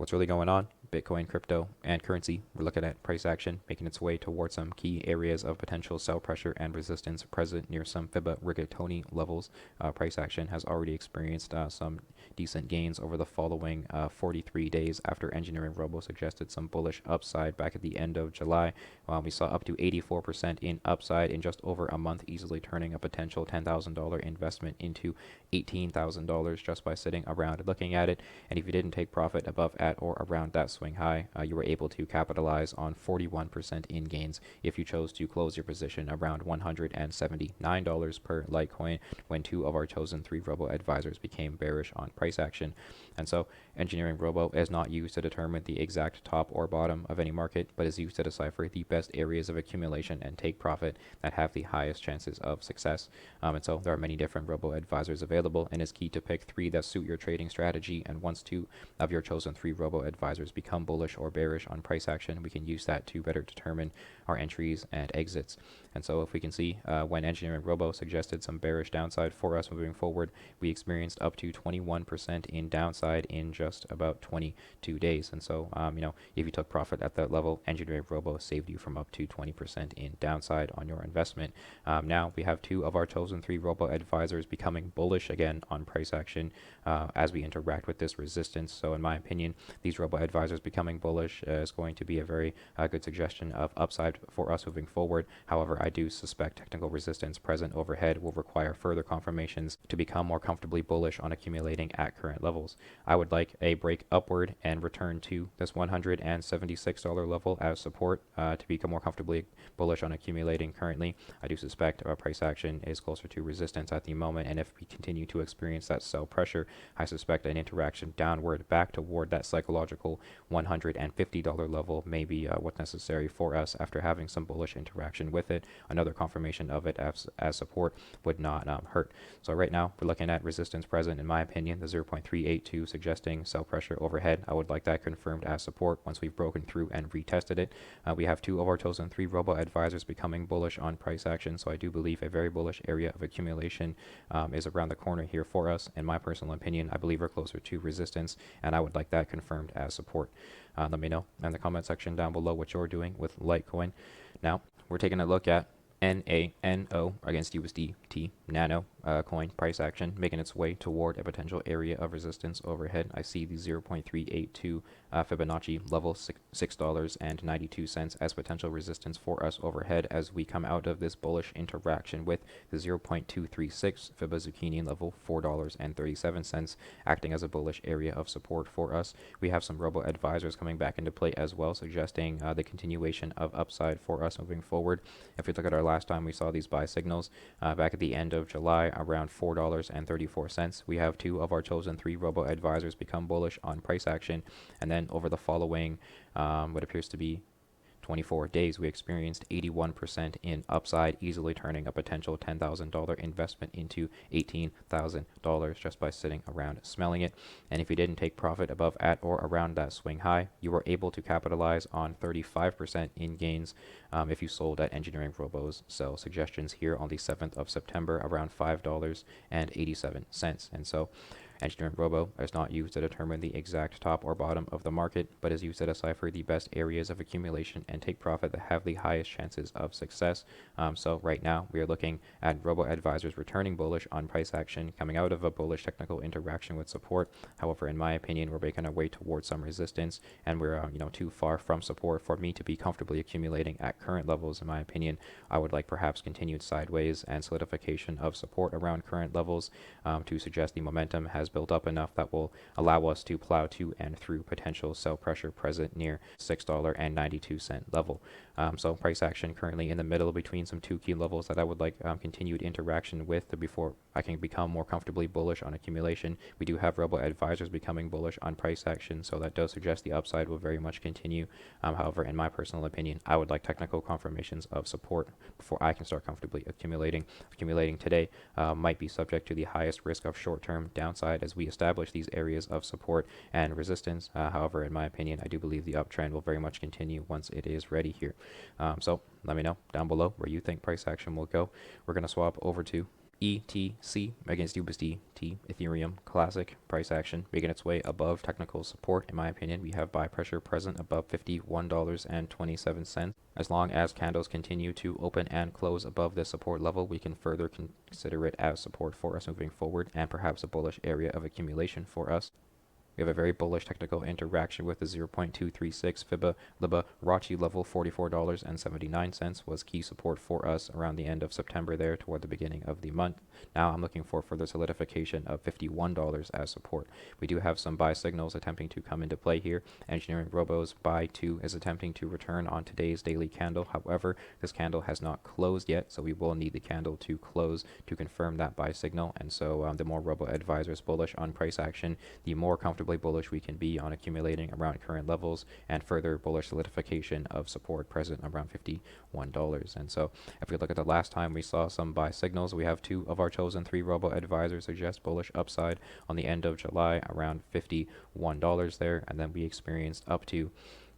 what's really going on? Bitcoin, crypto, and currency. We're looking at price action making its way towards some key areas of potential sell pressure and resistance present near some Fibba rigatoni levels. Price action has already experienced some decent gains over the following 43 days after EngineeringRobo suggested some bullish upside back at the end of July. We saw up to 84% in upside in just over a month, easily turning a potential $10,000 investment into $18,000 just by sitting around looking at it. And if you didn't take profit above, at, or around that swing high, you were able to capitalize on 41% in gains if you chose to close your position around $179 per Litecoin when two of our chosen three robo advisors became bearish on price action. And so EngineeringRobo is not used to determine the exact top or bottom of any market, but is used to decipher the best areas of accumulation and take profit that have the highest chances of success. And so there are many different robo advisors available, and it's key to pick three that suit your trading strategy. And once two of your chosen three robo advisors become bullish or bearish on price action, we can use that to better determine our entries and exits. And so if we can see when EngineeringRobo suggested some bearish downside for us moving forward, we experienced up to 21% in downside in just about 22 days. And so, if you took profit at that level, EngineeringRobo saved you from up to 20% in downside on your investment. Now we have two of our chosen three robo advisors becoming bullish again on price action as we interact with this resistance. So in my opinion, these robo advisors becoming bullish is going to be a very good suggestion of upside for us moving forward. However, I do suspect technical resistance present overhead will require further confirmations to become more comfortably bullish on accumulating at current levels. I would like a break upward and return to this $176 level as support to become more comfortably bullish on accumulating currently. I do suspect price action is closer to resistance at the moment, and if we continue to experience that sell pressure, I suspect an interaction downward back toward that psychological $150 level may be what's necessary for us after having some bullish interaction with it. Another confirmation of it as support would not hurt. So right now we're looking at resistance present, in my opinion, the 0.382 suggesting sell pressure overhead. I would like that confirmed as support once we've broken through and retested it. We have two of our chosen three robo advisors becoming bullish on price action, so I do believe a very bullish area of accumulation is around the corner here for us. In my personal opinion, I believe we're closer to resistance, and I would like that confirmed as support. Let me know in the comment section down below what you're doing with Litecoin. Now we're taking a look at NANO against USDT Nano coin price action making its way toward a potential area of resistance overhead. I see the 0.382 Fibonacci level, $6.92 as potential resistance for us overhead as we come out of this bullish interaction with the 0.236 Fibba Zucchini level, $4.37 acting as a bullish area of support for us. We have some robo advisors coming back into play as well, suggesting the continuation of upside for us moving forward. If we look at our last time we saw these buy signals back at the end of July around $4.34. We have two of our chosen three robo advisors become bullish on price action, and then over the following what appears to be 24 days, we experienced 81% in upside, easily turning a potential $10,000 investment into $18,000 just by sitting around smelling it. And if you didn't take profit above, at, or around that swing high, you were able to capitalize on 35% in gains if you sold at EngineeringRobo's sell suggestions here on the 7th of September around $5.87. And so EngineeringRobo is not used to determine the exact top or bottom of the market, but is used to decipher the best areas of accumulation and take profit that have the highest chances of success. So right now we are looking at robo advisors returning bullish on price action, coming out of a bullish technical interaction with support. However, in my opinion, we're making our way towards some resistance, and we're too far from support for me to be comfortably accumulating at current levels. In my opinion, I would like perhaps continued sideways and solidification of support around current levels to suggest the momentum has built up enough that will allow us to plow to and through potential sell pressure present near $6.92 level. So price action currently in the middle between some two key levels that I would like continued interaction with before I can become more comfortably bullish on accumulation. We do have robo advisors becoming bullish on price action, so that does suggest the upside will very much continue. However, in my personal opinion, I would like technical confirmations of support before I can start comfortably accumulating. Accumulating today might be subject to the highest risk of short-term downside as we establish these areas of support and resistance. However, in my opinion, I do believe the uptrend will very much continue once it is ready here. So let me know down below where you think price action will go. We're going to swap over to ETC against USDT, Ethereum Classic price action making its way above technical support. In my opinion, we have buy pressure present above $51.27. As long as candles continue to open and close above this support level, we can further consider it as support for us moving forward and perhaps a bullish area of accumulation for us. We have a very bullish technical interaction with the 0.236 Fibonacci level. $44.79 was key support for us around the end of September there toward the beginning of the month. Now I'm looking for further solidification of $51 as support. We do have some buy signals attempting to come into play here. EngineeringRobo's buy 2 is attempting to return on today's daily candle. However, this candle has not closed yet, so we will need the candle to close to confirm that buy signal. And so the more Robo advisors bullish on price action, the more comfortably bullish we can be on accumulating around current levels and further bullish solidification of support present around $51. And so if we look at the last time we saw some buy signals, we have 2 of our chosen 3 Robo advisors suggest bullish upside on the end of July around $51 there, and then we experienced up to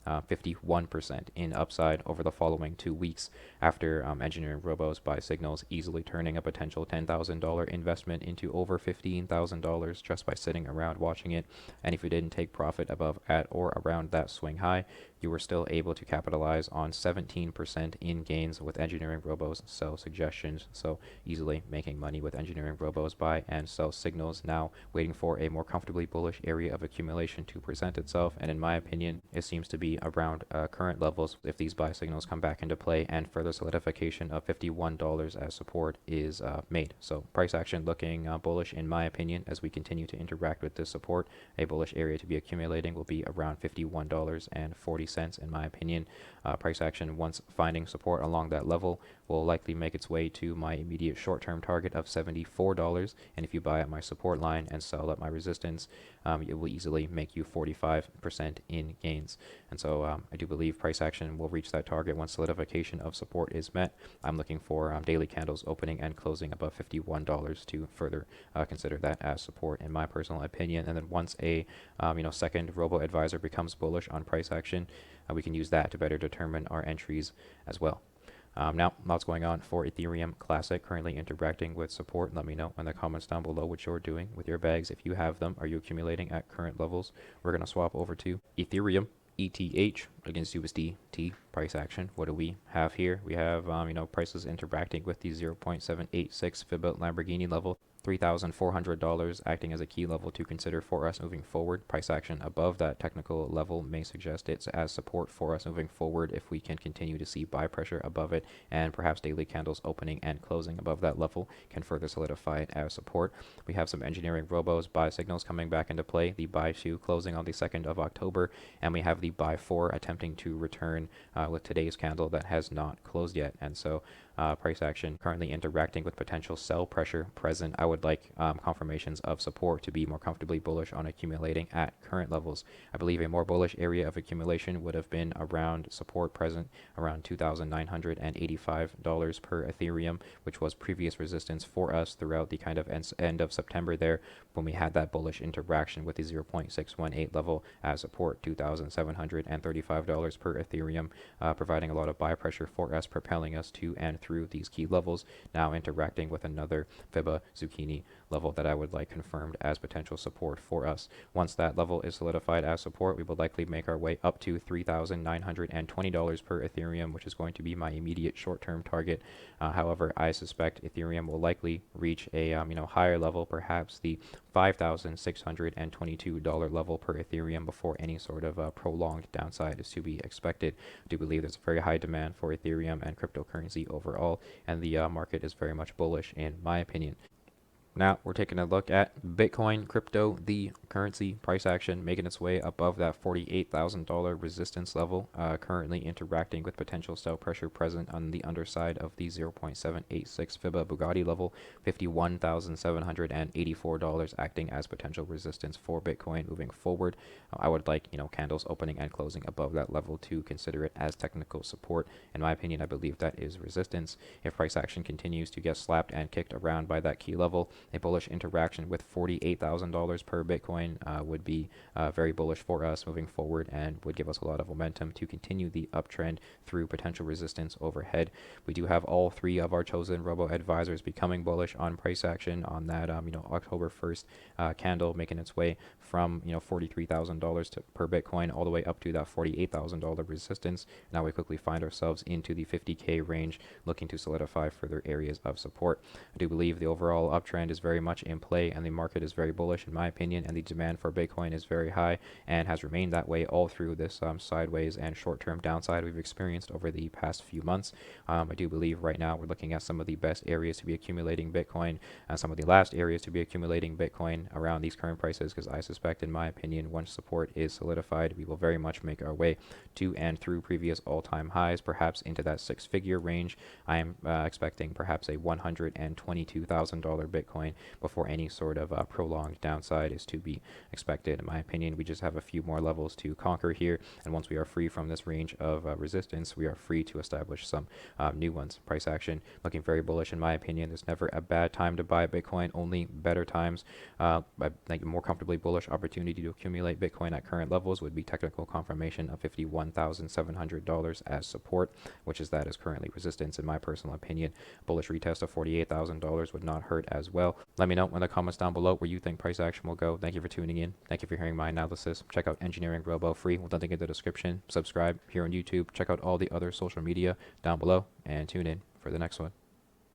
51% in upside over the following 2 weeks after EngineeringRobo's buy signals, easily turning a potential $10,000 investment into over $15,000 just by sitting around watching it. And if you didn't take profit above, at, or around that swing high, you were still able to capitalize on 17% in gains with EngineeringRobo's sell suggestions. So easily making money with EngineeringRobo's buy and sell signals, now waiting for a more comfortably bullish area of accumulation to present itself. And in my opinion, it seems to be around current levels if these buy signals come back into play and further solidification of $51 as support is made. So price action looking bullish in my opinion as we continue to interact with this support. A bullish area to be accumulating will be around $51.40 in my opinion. Price action, once finding support along that level, will likely make its way to my immediate short-term target of $74. And if you buy at my support line and sell at my resistance, it will easily make you 45% in gains. And so I do believe price action will reach that target once solidification of support is met. I'm looking for daily candles opening and closing above $51 to further consider that as support in my personal opinion. And then once a second Robo advisor becomes bullish on price action, we can use that to better determine our entries as well. Now, lots going on for Ethereum Classic, currently interacting with support. Let me know in the comments down below what you're doing with your bags. If you have them, are you accumulating at current levels? We're going to swap over to Ethereum, ETH against USDT price action. What do we have here? We have, prices interacting with the 0.786 Fibonacci Lamborghini level. $3,400 acting as a key level to consider for us moving forward. Price action above that technical level may suggest it's as support for us moving forward if we can continue to see buy pressure above it, and perhaps daily candles opening and closing above that level can further solidify it as support. We have some EngineeringRobo's buy signals coming back into play, the buy 2 closing on the 2nd of October, and we have the buy 4 attempting to return with today's candle that has not closed yet. And so price action currently interacting with potential sell pressure present. I would like confirmations of support to be more comfortably bullish on accumulating at current levels. I believe a more bullish area of accumulation would have been around support present around $2,985 per Ethereum, which was previous resistance for us throughout the kind of end of September there when we had that bullish interaction with the 0.618 level as support. $2,735 per Ethereum, providing a lot of buy pressure for us, propelling us to and through these key levels, now interacting with another Fibonacci Zucchini level that I would like confirmed as potential support for us. Once that level is solidified as support, we will likely make our way up to $3,920 per Ethereum, which is going to be my immediate short-term target. However, I suspect Ethereum will likely reach a higher level, perhaps the $5,622 level per Ethereum before any sort of prolonged downside is to be expected. I do believe there's a very high demand for Ethereum and cryptocurrency overall, and the market is very much bullish in my opinion. Now we're taking a look at Bitcoin, crypto, the currency price action making its way above that $48,000 resistance level, currently interacting with potential sell pressure present on the underside of the 0.786 Fibonacci Bugatti level, $51,784 acting as potential resistance for Bitcoin moving forward. I would like candles opening and closing above that level to consider it as technical support. In my opinion, I believe that is resistance. If price action continues to get slapped and kicked around by that key level, A bullish interaction with $48,000 per Bitcoin would be very bullish for us moving forward and would give us a lot of momentum to continue the uptrend through potential resistance overhead. We do have all three of our chosen robo advisors becoming bullish on price action on that October 1st candle, making its way from $43,000 per Bitcoin all the way up to that $48,000 resistance. Now we quickly find ourselves into the 50K range, looking to solidify further areas of support. I do believe the overall uptrend is very much in play, and the market is very bullish in my opinion, and the demand for Bitcoin is very high and has remained that way all through this sideways and short-term downside we've experienced over the past few months. I do believe right now we're looking at some of the best areas to be accumulating Bitcoin and some of the last areas to be accumulating Bitcoin around these current prices, because I suspect, in my opinion, once support is solidified, we will very much make our way to and through previous all-time highs, perhaps into that six-figure range. I am expecting perhaps a $122,000 Bitcoin before any sort of prolonged downside is to be expected. In my opinion, we just have a few more levels to conquer here, and once we are free from this range of resistance, we are free to establish some new ones. Price action looking very bullish in my opinion. There's never a bad time to buy Bitcoin, only better times. I think a more comfortably bullish opportunity to accumulate Bitcoin at current levels would be technical confirmation of $51,700 as support, which is that is currently resistance in my personal opinion. Bullish retest of $48,000 would not hurt as well. Let me know in the comments down below where you think price action will go. Thank you for tuning in. Thank you for hearing my analysis. Check out EngineeringRobo free with nothing in the description. Subscribe here on YouTube. Check out all the other social media down below and tune in for the next one.